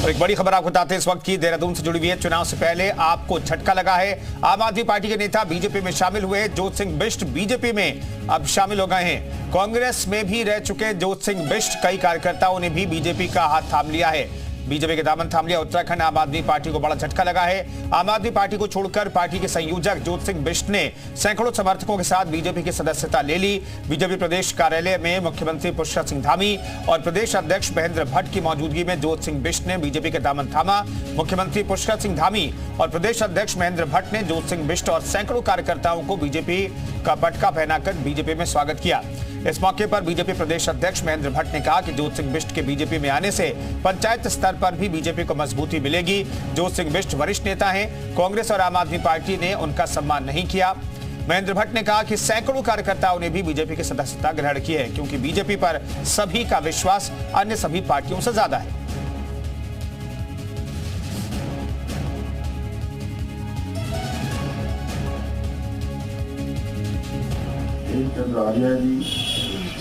और एक बड़ी खबर आपको बताते हैं इस वक्त की देहरादून से जुड़ी हुई है। चुनाव से पहले आपको झटका लगा है। आम आदमी पार्टी के नेता बीजेपी में शामिल हुए। जोत सिंह बिष्ट बीजेपी में अब शामिल हो गए हैं। कांग्रेस में भी रह चुके जोत सिंह बिष्ट कई कार्यकर्ताओं ने भी बीजेपी का हाथ थाम लिया है, बीजेपी के दामन थाम लिया। उत्तराखंड आम आदमी पार्टी को बड़ा झटका लगा है। आम आदमी पार्टी को छोड़कर पार्टी के संयोजक जोत सिंह बिष्ट ने सैकड़ों समर्थकों के साथ बीजेपी की सदस्यता ले ली। बीजेपी प्रदेश कार्यालय में मुख्यमंत्री पुष्कर सिंह धामी और प्रदेश अध्यक्ष महेंद्र भट्ट की मौजूदगी में जोत सिंह बिष्ट ने बीजेपी के दामन थामा। मुख्यमंत्री पुष्कर सिंह धामी और प्रदेश अध्यक्ष महेंद्र भट्ट ने जोत सिंह बिष्ट और सैकड़ों कार्यकर्ताओं को बीजेपी का पटका पहनाकर बीजेपी में स्वागत किया। इस मौके पर बीजेपी प्रदेश अध्यक्ष महेंद्र भट्ट ने कहा कि जोत सिंह बिष्ट के बीजेपी में आने से पंचायत स्तर पर भी बीजेपी को मजबूती मिलेगी। जोत सिंह बिष्ट वरिष्ठ नेता हैं। कांग्रेस और आम आदमी पार्टी ने उनका सम्मान नहीं किया। महेंद्र भट्ट ने कहा कि सैकड़ों कार्यकर्ताओं ने भी बीजेपी की सदस्यता ग्रहण की है, क्योंकि बीजेपी पर सभी का विश्वास अन्य सभी पार्टियों से ज्यादा है। चंद्र आर्या जी,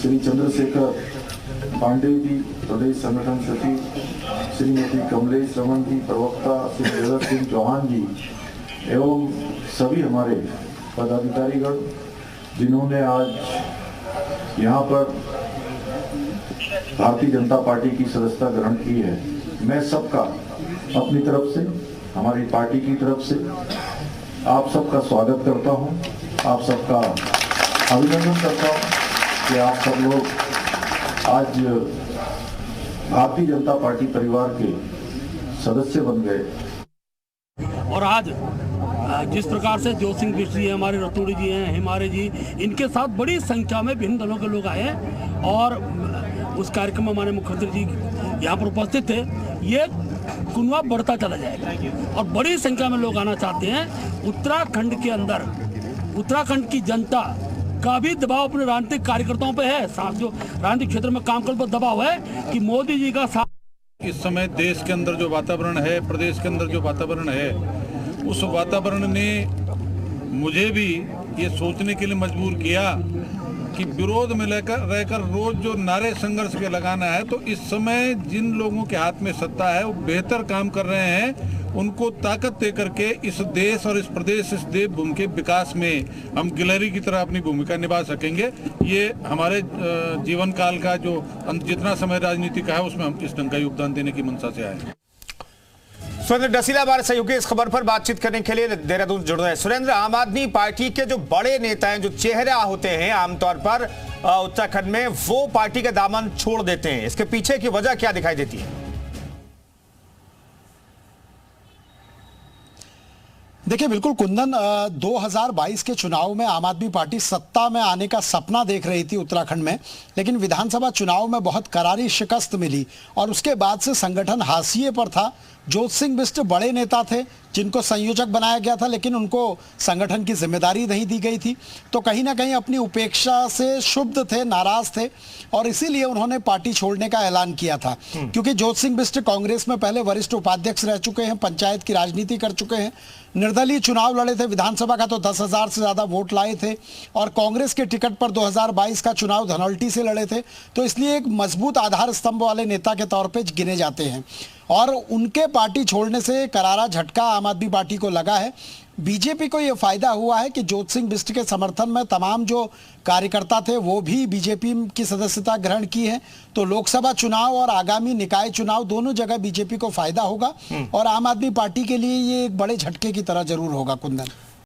श्री चंद्रशेखर पांडे जी प्रदेश संगठन सचिव, श्रीमती कमलेश रमन जी प्रवक्ता, श्री जगत सिंह चौहान जी एवं सभी हमारे पदाधिकारीगण जिन्होंने आज यहाँ पर भारतीय जनता पार्टी की सदस्यता ग्रहण की है, मैं सबका अपनी तरफ से, हमारी पार्टी की तरफ से आप सबका स्वागत करता हूँ। आप सबका अभिनंदन करता हूँ कि आप सब लोग आज भारतीय जनता पार्टी परिवार के सदस्य बन गए। और आज जिस प्रकार से जोत सिंह बिष्ट जी हैं, हमारे रतूड़ी जी हैं, हिमारे जी, इनके साथ बड़ी संख्या में विभिन्न दलों के लोग आए हैं और उस कार्यक्रम में हमारे मुख्यमंत्री जी यहाँ पर उपस्थित थे। ये कुनवा बढ़ता चला जाएगा और बड़ी संख्या में लोग आना चाहते हैं। उत्तराखंड के अंदर उत्तराखंड की जनता का भी दबाव अपने राजनीतिक कार्यकर्ताओं पे है, साथ जो राजनीतिक क्षेत्र में काम करने पर दबाव है कि मोदी जी का साथ। इस समय देश के अंदर जो वातावरण है, प्रदेश के अंदर जो वातावरण है, उस वातावरण ने मुझे भी ये सोचने के लिए मजबूर किया कि विरोध में रहकर रोज जो नारे संघर्ष के लगाना है, तो इस समय जिन लोगों के हाथ में सत्ता है वो बेहतर काम कर रहे हैं, उनको ताकत दे करके इस देश और इस प्रदेश, इस देवभूमि के विकास में हम गिलहरी की तरह अपनी भूमिका निभा सकेंगे। ये हमारे जीवन काल का जो जितना समय राजनीति का है उसमें हम इस ढंग का योगदान देने की मंशा से आए। सुरेंद्र डसीला हमारे सहयोगी इस खबर पर बातचीत करने के लिए देहरादून जुड़ रहे हैं। सुरेंद्र, आम आदमी पार्टी के जो बड़े नेता हैं, जो चेहरा होते हैं आमतौर पर उत्तराखंड में, वो पार्टी का दामन छोड़ देते हैं, इसके पीछे की वजह क्या दिखाई देती है? देखिए बिल्कुल कुंदन, 2022 के चुनाव में आम आदमी पार्टी सत्ता में आने का सपना देख रही थी उत्तराखंड में, लेकिन विधानसभा चुनाव में बहुत करारी शिकस्त मिली और उसके बाद से संगठन हाशिए पर था। जोत सिंह बिष्ट बड़े नेता थे जिनको संयोजक बनाया गया था, लेकिन उनको संगठन की जिम्मेदारी नहीं दी गई थी, तो कहीं ना कहीं अपनी उपेक्षा से क्षुब्ध थे, नाराज थे और इसीलिए उन्होंने पार्टी छोड़ने का ऐलान किया था। क्योंकि जोत सिंह बिष्ट कांग्रेस में पहले वरिष्ठ उपाध्यक्ष रह चुके हैं, पंचायत की राजनीति कर चुके हैं, निर्दलीय चुनाव लड़े थे, विधानसभा का तो 10,000 से ज्यादा वोट लाए थे और कांग्रेस के टिकट पर 2022 का चुनाव धनौल्टी से लड़े थे, तो इसलिए एक मजबूत आधार स्तंभ वाले नेता के तौर पर गिने जाते हैं। और उनके पार्टी छोड़ने से करारा झटका आम आदमी पार्टी को लगा है। बीजेपी को यह फायदा हुआ है कि जोत सिंह बिष्ट के समर्थन में तमाम जो कार्यकर्ता थे वो भी बीजेपी की सदस्यता ग्रहण की है, तो लोकसभा चुनाव और आगामी निकाय चुनाव दोनों जगह बीजेपी को फायदा होगा और आम आदमी पार्टी के लिए ये एक बड़े झटके की तरह जरूर होगा कुंदन।